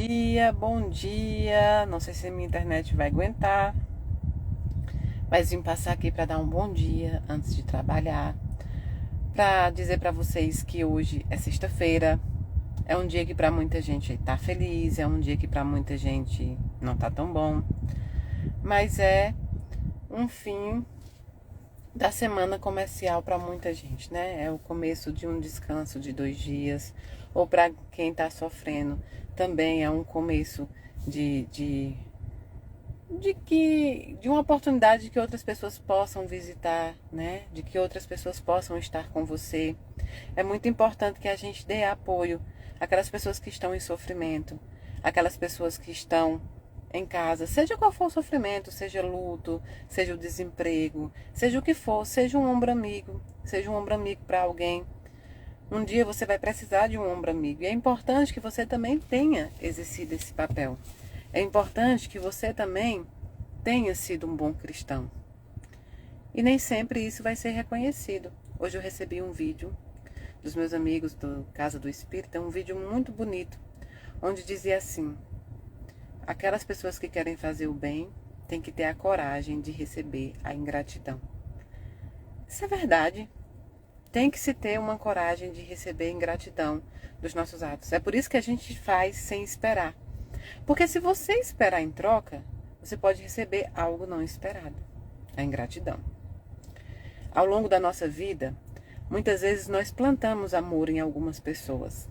dia, bom dia. Não sei se minha internet vai aguentar, mas vim passar aqui para dar um bom dia antes de trabalhar, para dizer para vocês que hoje é sexta-feira. É um dia que para muita gente tá feliz, é um dia que para muita gente não tá tão bom, mas é um fim da semana comercial para muita gente, né? É o começo de um descanso de 2 dias, ou para quem está sofrendo, também é um começo de uma oportunidade de que outras pessoas possam visitar, né? De que outras pessoas possam estar com você. É muito importante que a gente dê apoio àquelas pessoas que estão em sofrimento, aquelas pessoas que estão em casa, seja qual for o sofrimento, seja luto, seja o desemprego, seja o que for, seja um ombro amigo, seja um ombro amigo para alguém. Um dia você vai precisar de um ombro amigo e é importante que você também tenha exercido esse papel. É importante que você também tenha sido um bom cristão. E nem sempre isso vai ser reconhecido. Hoje eu recebi um vídeo dos meus amigos do Casa do Espírito, um vídeo muito bonito, onde dizia assim: aquelas pessoas que querem fazer o bem têm que ter a coragem de receber a ingratidão. Isso é verdade. Tem que se ter uma coragem de receber ingratidão dos nossos atos. É por isso que a gente faz sem esperar. Porque se você esperar em troca, você pode receber algo não esperado, a ingratidão. Ao longo da nossa vida, muitas vezes nós plantamos amor em algumas pessoas.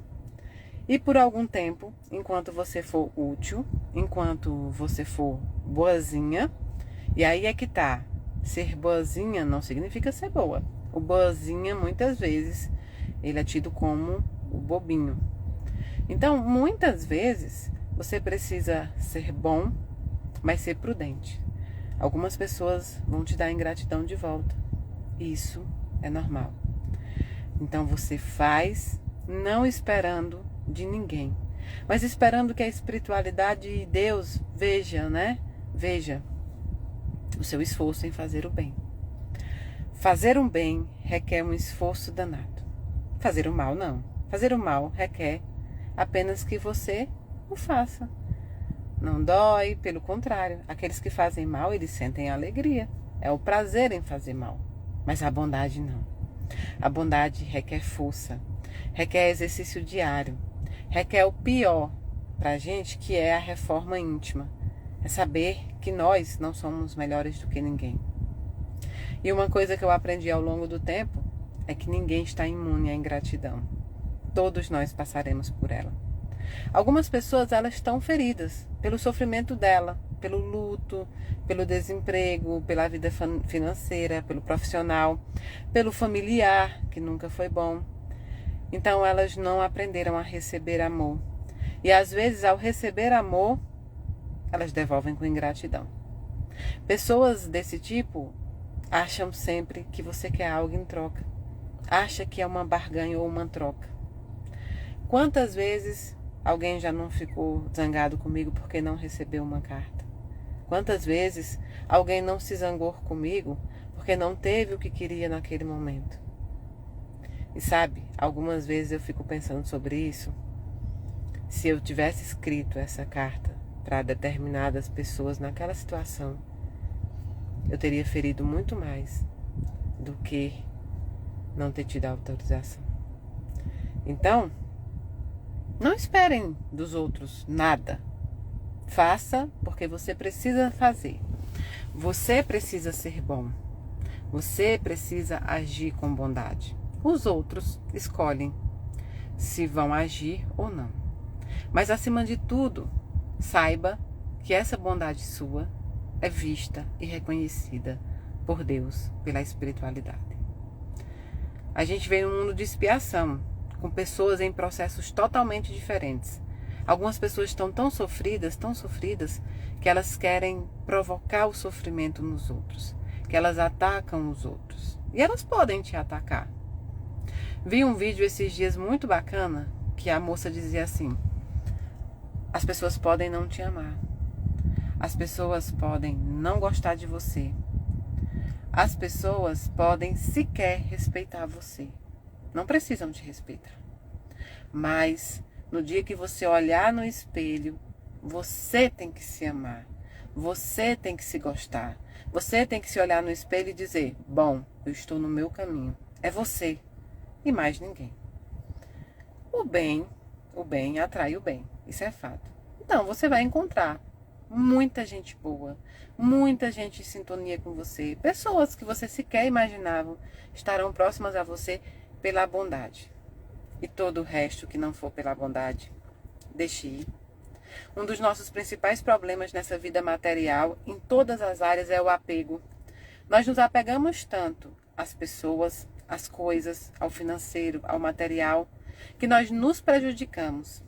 E por algum tempo, enquanto você for útil, enquanto você for boazinha, e aí é que tá, ser boazinha não significa ser boa. O boazinha, muitas vezes, ele é tido como o bobinho. Então, muitas vezes, você precisa ser bom, mas ser prudente. Algumas pessoas vão te dar ingratidão de volta. Isso é normal. Então, você faz não esperando de ninguém, mas esperando que a espiritualidade e Deus veja, né? Veja o seu esforço em fazer o bem. Fazer um bem requer um esforço danado. Fazer o mal, não. Fazer o mal requer apenas que você o faça. Não dói, pelo contrário. Aqueles que fazem mal, eles sentem alegria. É o prazer em fazer mal. Mas a bondade não. A bondade requer força, requer exercício diário, requer o pior pra gente, que é a reforma íntima. É saber que nós não somos melhores do que ninguém. E uma coisa que eu aprendi ao longo do tempo é que ninguém está imune à ingratidão. Todos nós passaremos por ela. Algumas pessoas, elas estão feridas pelo sofrimento dela, pelo luto, pelo desemprego, pela vida financeira, pelo profissional, pelo familiar, que nunca foi bom. Então elas não aprenderam a receber amor. E às vezes, ao receber amor, elas devolvem com ingratidão. Pessoas desse tipo acham sempre que você quer algo em troca. Acha que é uma barganha ou uma troca. Quantas vezes alguém já não ficou zangado comigo porque não recebeu uma carta? Quantas vezes alguém não se zangou comigo porque não teve o que queria naquele momento? E sabe, algumas vezes eu fico pensando sobre isso. Se eu tivesse escrito essa carta para determinadas pessoas naquela situação, eu teria ferido muito mais do que não ter tido a autorização. Então, não esperem dos outros nada. Faça porque você precisa fazer. Você precisa ser bom. Você precisa agir com bondade. Os outros escolhem se vão agir ou não. Mas acima de tudo, saiba que essa bondade sua é vista e reconhecida por Deus, pela espiritualidade. A gente vem num mundo de expiação, com pessoas em processos totalmente diferentes. Algumas pessoas estão tão sofridas, que elas querem provocar o sofrimento nos outros, que elas atacam os outros. E elas podem te atacar. Vi um vídeo esses dias muito bacana, que a moça dizia assim: as pessoas podem não te amar. As pessoas podem não gostar de você. As pessoas podem sequer respeitar você. Não precisam te respeitar. Mas No dia que você olhar no espelho, você tem que se amar. Você tem que se gostar. Você tem que se olhar no espelho e dizer: bom, eu estou no meu caminho. É você e mais ninguém. O bem atrai o bem. Isso é fato. Então, você vai encontrar muita gente boa, muita gente em sintonia com você. Pessoas que você sequer imaginava estarão próximas a você pela bondade. E todo o resto que não for pela bondade, deixe ir. Um dos nossos principais problemas nessa vida material, em todas as áreas, é o apego. Nós nos apegamos tanto às pessoas, às coisas, ao financeiro, ao material, que nós nos prejudicamos.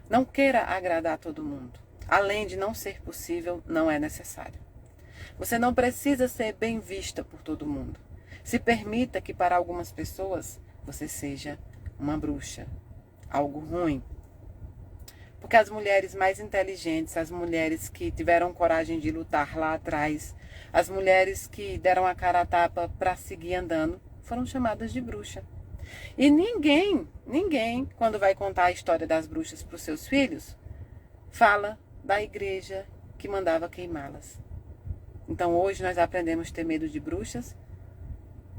Não queira agradar a todo mundo. Além de não ser possível, não é necessário. Você não precisa ser bem vista por todo mundo. Se permita que para algumas pessoas você seja uma bruxa, algo ruim. Porque as mulheres mais inteligentes, as mulheres que tiveram coragem de lutar lá atrás, as mulheres que deram a cara a tapa para seguir andando, foram chamadas de bruxa. E ninguém, quando vai contar a história das bruxas para os seus filhos, fala da igreja que mandava queimá-las. Então hoje nós aprendemos a ter medo de bruxas,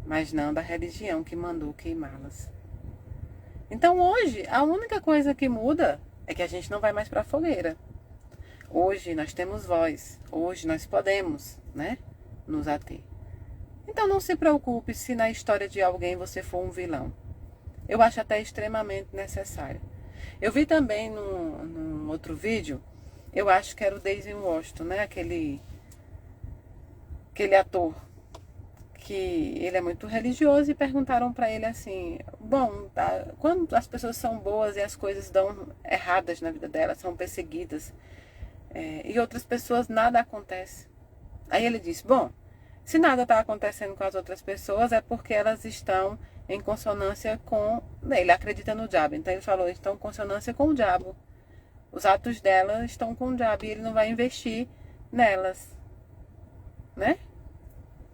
mas não da religião que mandou queimá-las. Então hoje a única coisa que muda é que a gente não vai mais para a fogueira. Hoje nós temos voz, hoje nós podemos, nos ater. Então não se preocupe se na história de alguém você for um vilão. Eu acho até extremamente necessário. Eu vi também num outro vídeo, eu acho que era o Denzel Washington, aquele ator, que ele é muito religioso, e perguntaram para ele assim: bom, quando as pessoas são boas e as coisas dão erradas na vida delas, são perseguidas, e outras pessoas nada acontece. Aí ele disse: bom, se nada está acontecendo com as outras pessoas é porque elas estão em consonância com... Ele acredita no diabo, então ele falou: estão em consonância com o diabo. Os atos dela estão com o diabo e ele não vai investir nelas,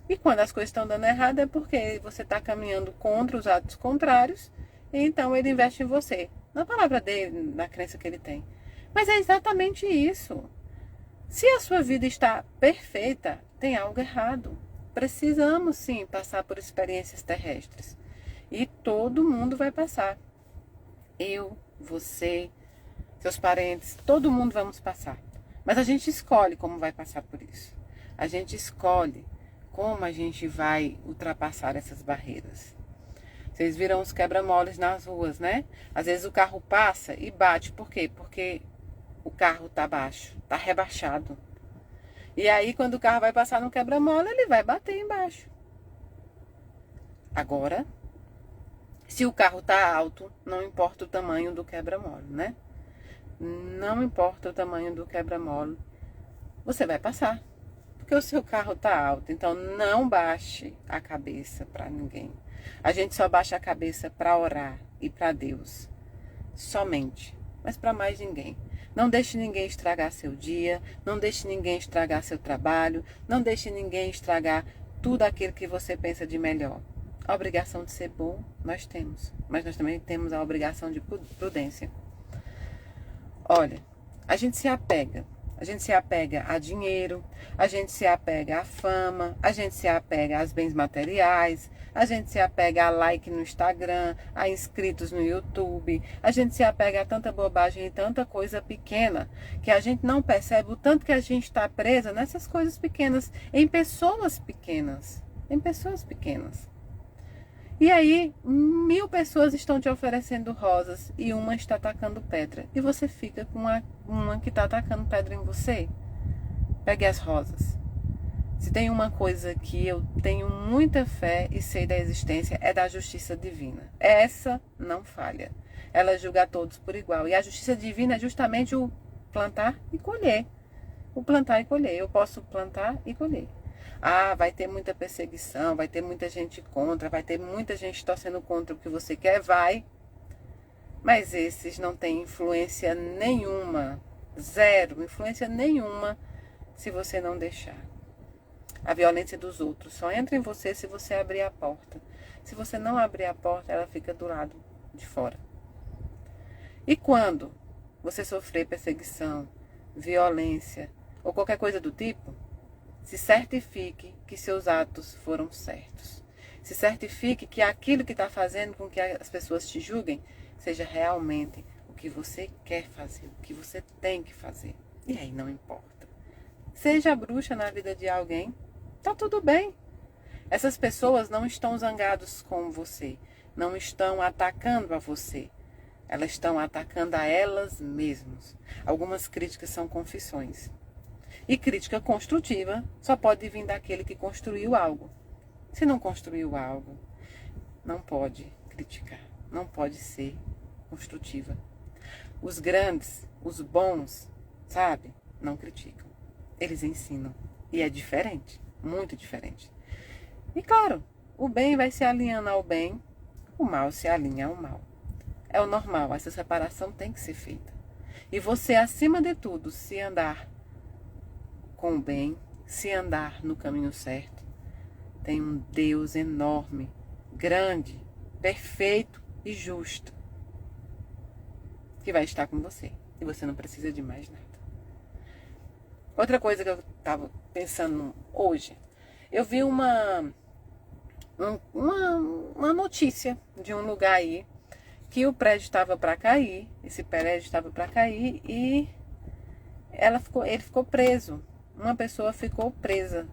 E quando as coisas estão dando errado é porque você está caminhando contra os atos contrários, e então ele investe em você. Na palavra dele, na crença que ele tem. Mas é exatamente isso. Se a sua vida está perfeita, tem algo errado. Precisamos sim passar por experiências terrestres. E todo mundo vai passar. Eu, você, seus parentes, todo mundo vamos passar. Mas a gente escolhe como vai passar por isso. A gente escolhe como a gente vai ultrapassar essas barreiras. Vocês viram os quebra-moles nas ruas, Às vezes o carro passa e bate. Por quê? Porque o carro tá baixo, tá rebaixado. E aí, quando o carro vai passar no quebra-mola, ele vai bater embaixo. Agora, se o carro tá alto, não importa o tamanho do quebra-mola, Não importa o tamanho do quebra-mola, você vai passar. Porque o seu carro tá alto. Então, não baixe a cabeça para ninguém. A gente só baixa a cabeça para orar e para Deus. Somente. Mas para mais ninguém. Não deixe ninguém estragar seu dia. Não deixe ninguém estragar seu trabalho. Não deixe ninguém estragar tudo aquilo que você pensa de melhor. A obrigação de ser bom, nós temos. Mas nós também temos a obrigação de prudência. Olha, a gente se apega. A gente se apega a dinheiro, a gente se apega à fama, a gente se apega aos bens materiais, a gente se apega a like no Instagram, a inscritos no YouTube, a gente se apega a tanta bobagem e tanta coisa pequena que a gente não percebe o tanto que a gente está presa nessas coisas pequenas, em pessoas pequenas, E aí, 1000 pessoas estão te oferecendo rosas e uma está atacando pedra. E você fica com uma que está atacando pedra em você. Pegue as rosas. Se tem uma coisa que eu tenho muita fé e sei da existência, é da justiça divina. Essa não falha. Ela julga a todos por igual. E a justiça divina é justamente o plantar e colher. O plantar e colher. Eu posso plantar e colher. Ah, vai ter muita perseguição, vai ter muita gente contra, vai ter muita gente torcendo contra o que você quer, vai. Mas esses não têm influência nenhuma, zero influência nenhuma, se você não deixar. A violência dos outros só entra em você se você abrir a porta. Se você não abrir a porta, ela fica do lado de fora. E quando você sofrer perseguição, violência ou qualquer coisa do tipo, se certifique que seus atos foram certos. Se certifique que aquilo que está fazendo com que as pessoas te julguem seja realmente o que você quer fazer, o que você tem que fazer. E aí não importa. Seja bruxa na vida de alguém, tá tudo bem. Essas pessoas não estão zangadas com você, não estão atacando a você. Elas estão atacando a elas mesmas. Algumas críticas são confissões. E crítica construtiva só pode vir daquele que construiu algo. Se não construiu algo, não pode criticar, não pode ser construtiva. Os grandes, os bons, sabe, não criticam. Eles ensinam. E é diferente, muito diferente. E claro, o bem vai se alinhando ao bem, o mal se alinha ao mal. É o normal, essa separação tem que ser feita. E você, acima de tudo, se andar com o bem, se andar no caminho certo, tem um Deus enorme, grande, perfeito e justo, que vai estar com você. E você não precisa de mais nada. Outra coisa que eu estava pensando hoje, eu vi uma notícia de um lugar aí, que o prédio estava para cair, esse prédio estava para cair e ele ficou preso. Uma pessoa ficou presa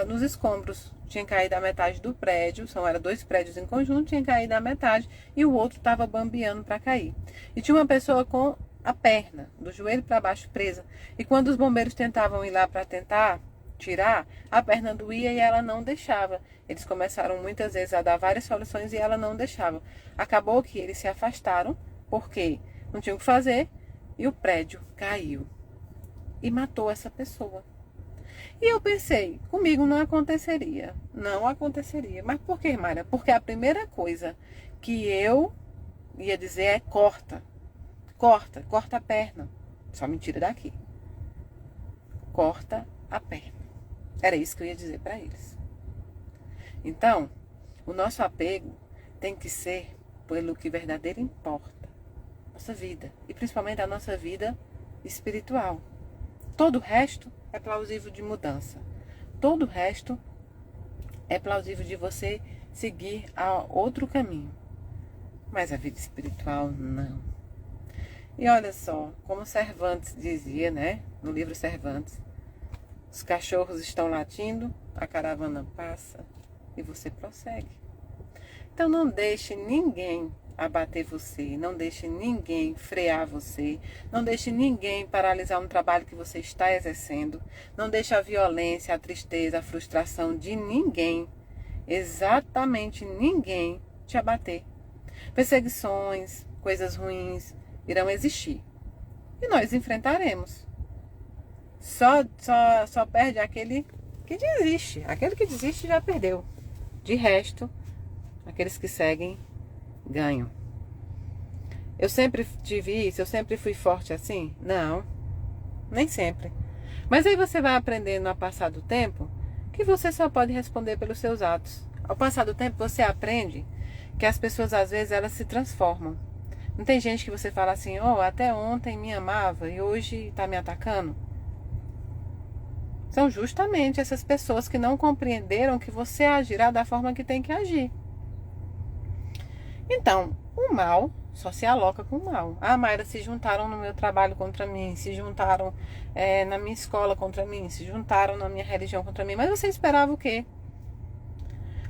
nos escombros. Tinha caído a metade do prédio, eram 2 prédios em conjunto, tinha caído a metade e o outro estava bambeando para cair. E tinha uma pessoa com a perna, do joelho para baixo, presa. E quando os bombeiros tentavam ir lá para tentar tirar, a perna doía e ela não deixava. Eles começaram muitas vezes a dar várias soluções e ela não deixava. Acabou que eles se afastaram, porque não tinham o que fazer, e o prédio caiu. E matou essa pessoa. E eu pensei, comigo não aconteceria. Não aconteceria. Mas por que, Mayra? Porque a primeira coisa que eu ia dizer é corta. Corta a perna. Só me tira daqui. Corta a perna. Era isso que eu ia dizer para eles. Então, o nosso apego tem que ser pelo que verdadeiro importa. Nossa vida. E principalmente a nossa vida espiritual. Todo o resto é plausível de mudança. Todo o resto é plausível de você seguir a outro caminho. Mas a vida espiritual, não. E olha só, como Cervantes dizia, né? No livro Cervantes, os cachorros estão latindo, a caravana passa e você prossegue. Então não deixe ninguém abater você, não deixe ninguém frear você, não deixe ninguém paralisar um trabalho que você está exercendo, não deixe a violência, a tristeza, a frustração de ninguém, exatamente ninguém, te abater. Perseguições, coisas ruins irão existir e nós enfrentaremos. Só perde aquele que desiste. Aquele que desiste já perdeu. De resto, aqueles que seguem ganham. Eu sempre tive isso? Eu sempre fui forte assim? Não, nem sempre. Mas aí você vai aprendendo ao passar do tempo que você só pode responder pelos seus atos. Ao passar do tempo você aprende que as pessoas às vezes elas se transformam. Não tem gente que você fala assim, até ontem me amava e hoje está me atacando? São justamente essas pessoas que não compreenderam que você agirá da forma que tem que agir. Então, o mal só se aloca com o mal. Ah, Mayra, se juntaram no meu trabalho contra mim, se juntaram na minha escola contra mim, se juntaram na minha religião contra mim. Mas você esperava o quê?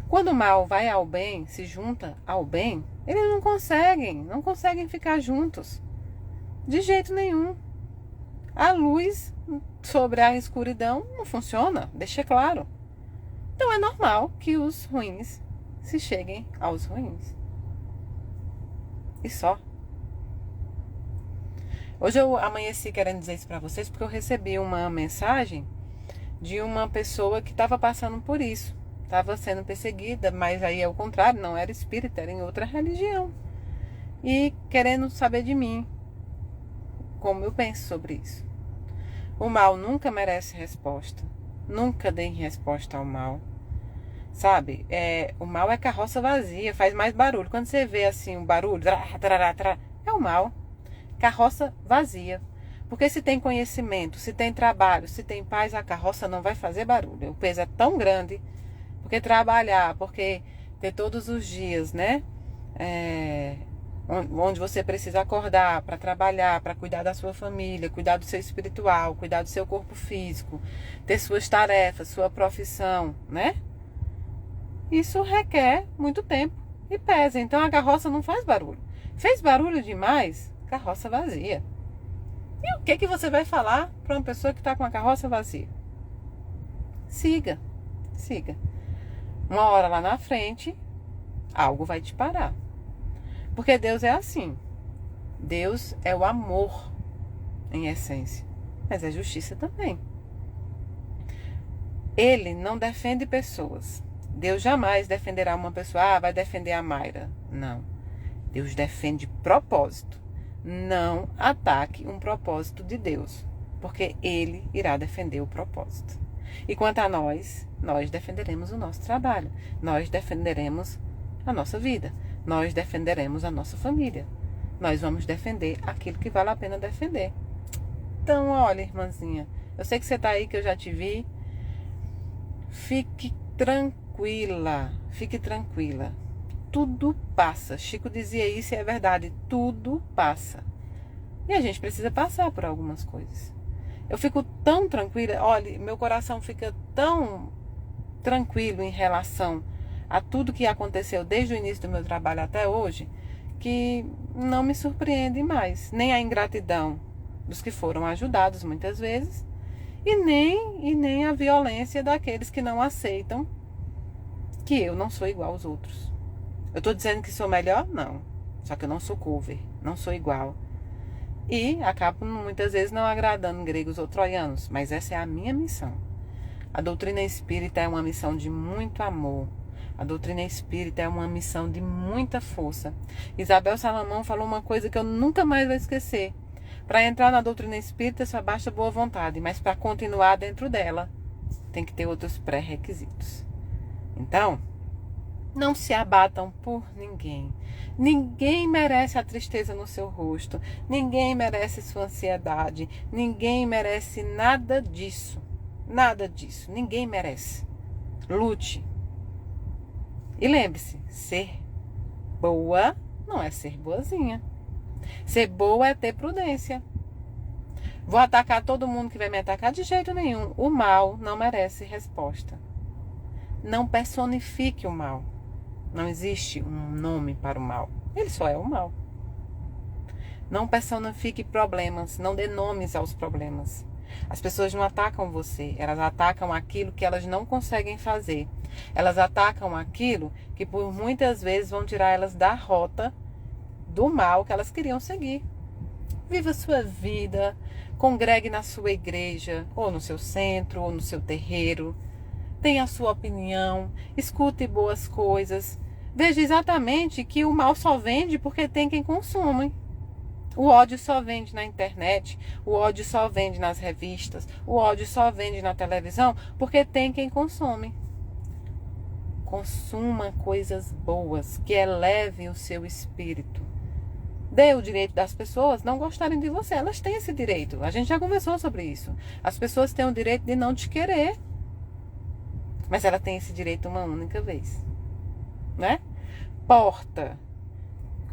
Quando o mal vai ao bem, se junta ao bem, eles não conseguem ficar juntos. De jeito nenhum. A luz sobre a escuridão não funciona, deixa claro. Então é normal que os ruins se cheguem aos ruins. E só. Hoje eu amanheci querendo dizer isso para vocês porque eu recebi uma mensagem de uma pessoa que estava passando por isso. Estava sendo perseguida, mas aí ao contrário, não era espírita, era em outra religião. E querendo saber de mim, como eu penso sobre isso. O mal nunca merece resposta. Nunca deem resposta ao mal. Sabe? O mal é carroça vazia, faz mais barulho. Quando você vê assim um barulho, é o mal. carroça vazia. Porque se tem conhecimento, se tem trabalho, se tem paz, a carroça não vai fazer barulho. O peso é tão grande, porque trabalhar, porque ter todos os dias, né? Onde você precisa acordar para trabalhar, para cuidar da sua família, cuidar do seu espiritual, cuidar do seu corpo físico, ter suas tarefas, sua profissão, né? Isso requer muito tempo e pesa. Então a carroça não faz barulho. Fez barulho demais, carroça vazia. E o que você vai falar para uma pessoa que está com a carroça vazia? Siga. Uma hora lá na frente, algo vai te parar. Porque Deus é assim. Deus é o amor em essência, mas é justiça também. Ele não defende pessoas. Deus jamais defenderá uma pessoa, vai defender a Mayra. Não. Deus defende propósito. Não ataque um propósito de Deus, porque Ele irá defender o propósito. E quanto a nós defenderemos o nosso trabalho, nós defenderemos a nossa vida, nós defenderemos a nossa família, nós vamos defender aquilo que vale a pena defender. Então, olha, irmãzinha, eu sei que você está aí, que eu já te vi. Fique tranquila. Tudo passa. Chico dizia isso e é verdade. Tudo passa. E a gente precisa passar por algumas coisas. Eu fico tão tranquila. Olha, meu coração fica tão tranquilo em relação a tudo que aconteceu desde o início do meu trabalho até hoje, que não me surpreende mais. Nem a ingratidão dos que foram ajudados muitas vezes, e nem a violência daqueles que não aceitam que eu não sou igual aos outros. Eu estou dizendo que sou melhor? Não. Só que eu não sou cover, não sou igual. E acabo muitas vezes não agradando gregos ou troianos, mas essa é a minha missão. A doutrina espírita é uma missão de muito amor. A doutrina espírita é uma missão de muita força. Isabel Salomão falou uma coisa que eu nunca mais vou esquecer. Para entrar na doutrina espírita só basta boa vontade, mas para continuar dentro dela tem que ter outros pré-requisitos. Então, não se abatam por ninguém. Ninguém merece a tristeza no seu rosto. Ninguém merece sua ansiedade. Ninguém merece nada disso. Nada disso. Ninguém merece. Lute. E lembre-se, ser boa não é ser boazinha. Ser boa é ter prudência. Vou atacar todo mundo que vai me atacar? De jeito nenhum. O mal não merece resposta. Não personifique o mal. Não existe um nome para o mal. Ele só é o mal. Não personifique problemas. Não dê nomes aos problemas. As pessoas não atacam você. Elas atacam aquilo que elas não conseguem fazer. Elas atacam aquilo que por muitas vezes vão tirar elas da rota do mal que elas queriam seguir. Viva a sua vida. Congregue na sua igreja, ou no seu centro, ou no seu terreiro. Tenha a sua opinião, escute boas coisas. Veja exatamente que o mal só vende porque tem quem consome. O ódio só vende na internet, o ódio só vende nas revistas, o ódio só vende na televisão porque tem quem consome. Consuma coisas boas que elevem o seu espírito. Dê o direito das pessoas não gostarem de você. Elas têm esse direito. A gente já conversou sobre isso. As pessoas têm o direito de não te querer. Mas ela tem esse direito uma única vez. Né? Porta.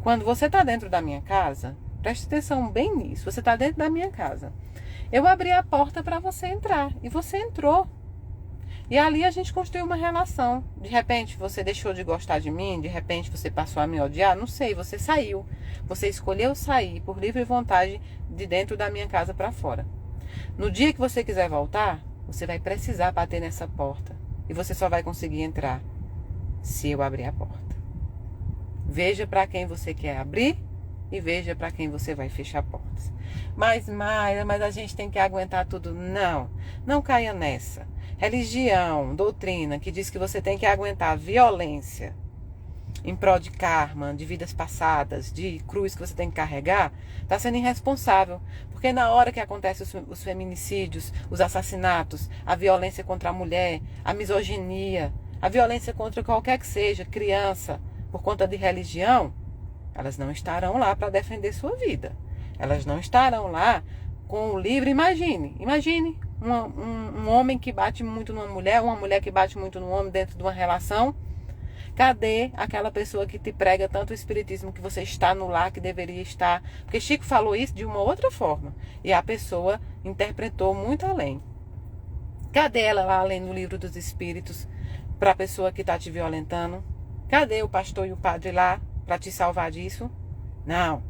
Quando você está dentro da minha casa, preste atenção bem nisso. Você está dentro da minha casa. Eu abri a porta para você entrar. E você entrou. E ali a gente construiu uma relação. De repente você deixou de gostar de mim. De repente você passou a me odiar. Não sei, você saiu. Você escolheu sair por livre vontade de dentro da minha casa para fora. No dia que você quiser voltar, você vai precisar bater nessa porta. E você só vai conseguir entrar se eu abrir a porta. Veja para quem você quer abrir e veja para quem você vai fechar portas. Mas, Mayra, a gente tem que aguentar tudo. Não caia nessa. Religião, doutrina, que diz que você tem que aguentar violência em prol de karma, de vidas passadas, de cruz que você tem que carregar, está sendo irresponsável. Porque na hora que acontecem os feminicídios, os assassinatos, a violência contra a mulher, a misoginia, a violência contra qualquer que seja, criança, por conta de religião, elas não estarão lá para defender sua vida. Elas não estarão lá com o livro. Imagine um homem que bate muito numa mulher, uma mulher que bate muito no homem dentro de uma relação. Cadê aquela pessoa que te prega tanto o espiritismo que você está no lar que deveria estar? Porque Chico falou isso de uma outra forma e a pessoa interpretou muito além. Cadê ela lá além do livro dos espíritos para a pessoa que está te violentando? Cadê o pastor e o padre lá para te salvar disso? Não.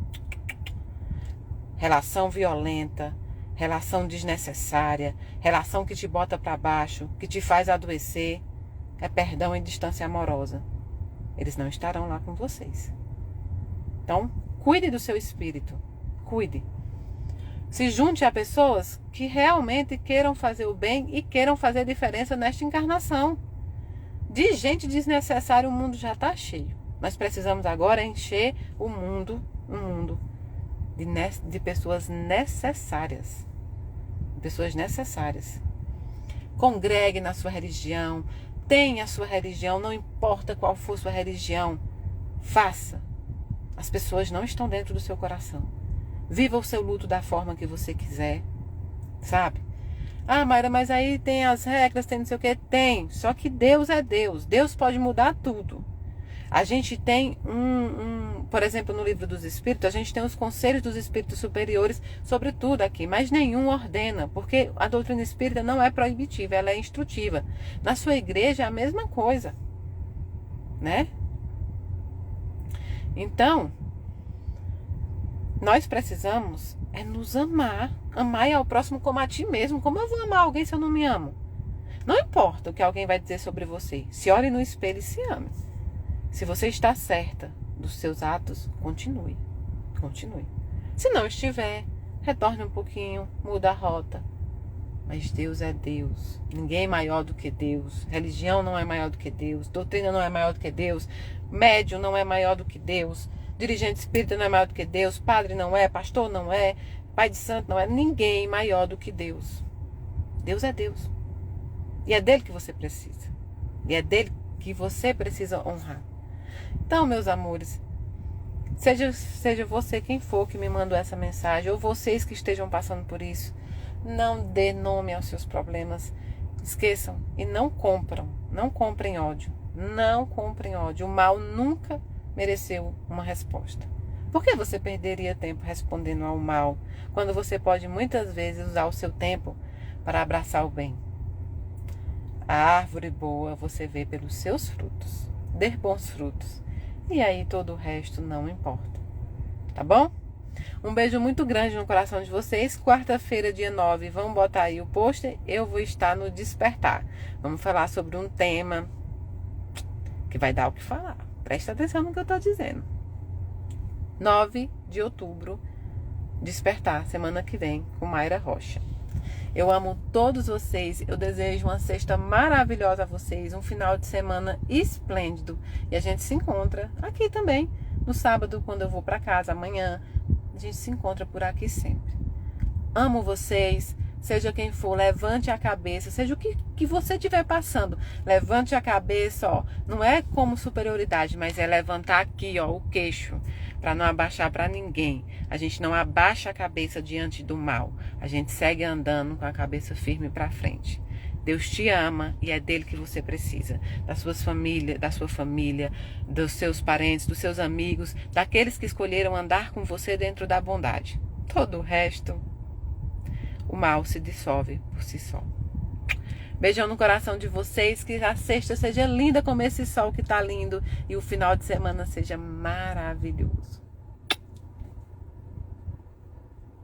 Relação violenta, relação desnecessária, relação que te bota para baixo, que te faz adoecer, é perdão e distância amorosa. Eles não estarão lá com vocês. Então, cuide do seu espírito. Cuide. Se junte a pessoas que realmente queiram fazer o bem e queiram fazer diferença nesta encarnação. De gente desnecessária o mundo já está cheio. Nós precisamos agora encher o mundo de pessoas necessárias. Pessoas necessárias. Congregue na sua religião. Tenha a sua religião, não importa qual for sua religião. Faça. As pessoas não estão dentro do seu coração. Viva o seu luto da forma que você quiser. Sabe? Ah, Mayra, mas aí tem as regras, tem não sei o que. Tem. Só que Deus é Deus. Deus pode mudar tudo. A gente tem por exemplo, no livro dos Espíritos, a gente tem os conselhos dos Espíritos superiores sobre tudo aqui, mas nenhum ordena, porque a doutrina espírita não é proibitiva, ela é instrutiva. Na sua igreja é a mesma coisa, né? Então, nós precisamos é nos amar. Amar ao próximo como a ti mesmo. Como eu vou amar alguém se eu não me amo? Não importa o que alguém vai dizer sobre você. Se olhe no espelho e se ame. Se você está certa dos seus atos, continue. Continue. Se não estiver, retorne um pouquinho, muda a rota. Mas Deus é Deus. Ninguém é maior do que Deus. Religião não é maior do que Deus. Doutrina não é maior do que Deus. Médium não é maior do que Deus. Dirigente espírita não é maior do que Deus. Padre não é. Pastor não é. Pai de santo não é. Ninguém maior do que Deus. Deus é Deus. E é dele que você precisa. E é dele que você precisa honrar. Então, meus amores, seja você quem for que me mandou essa mensagem, ou vocês que estejam passando por isso, não dê nome aos seus problemas. Esqueçam e não comprem ódio. Não comprem ódio. O mal nunca mereceu uma resposta. Por que você perderia tempo respondendo ao mal, quando você pode muitas vezes usar o seu tempo para abraçar o bem? A árvore boa você vê pelos seus frutos. Dê bons frutos. E aí todo o resto não importa. Tá bom? Um beijo muito grande no coração de vocês. Quarta-feira, dia 9, vamos botar aí o pôster. Eu vou estar no Despertar. Vamos falar sobre um tema que vai dar o que falar. Presta atenção no que eu estou dizendo. 9 de outubro, Despertar, semana que vem, com Mayra Rocha. Eu amo todos vocês, eu desejo uma sexta maravilhosa a vocês, um final de semana esplêndido. E a gente se encontra aqui também, no sábado, quando eu vou para casa, amanhã. A gente se encontra por aqui sempre. Amo vocês, seja quem for, levante a cabeça, seja o que você estiver passando. Levante a cabeça, ó, não é como superioridade, mas é levantar aqui, ó, o queixo, para não abaixar para ninguém. A gente não abaixa a cabeça diante do mal. A gente segue andando com a cabeça firme para frente. Deus te ama e é dele que você precisa. Da sua família, dos seus parentes, dos seus amigos, daqueles que escolheram andar com você dentro da bondade. Todo o resto, o mal se dissolve por si só. Beijão no coração de vocês, que a sexta seja linda como esse sol que tá lindo e o final de semana seja maravilhoso.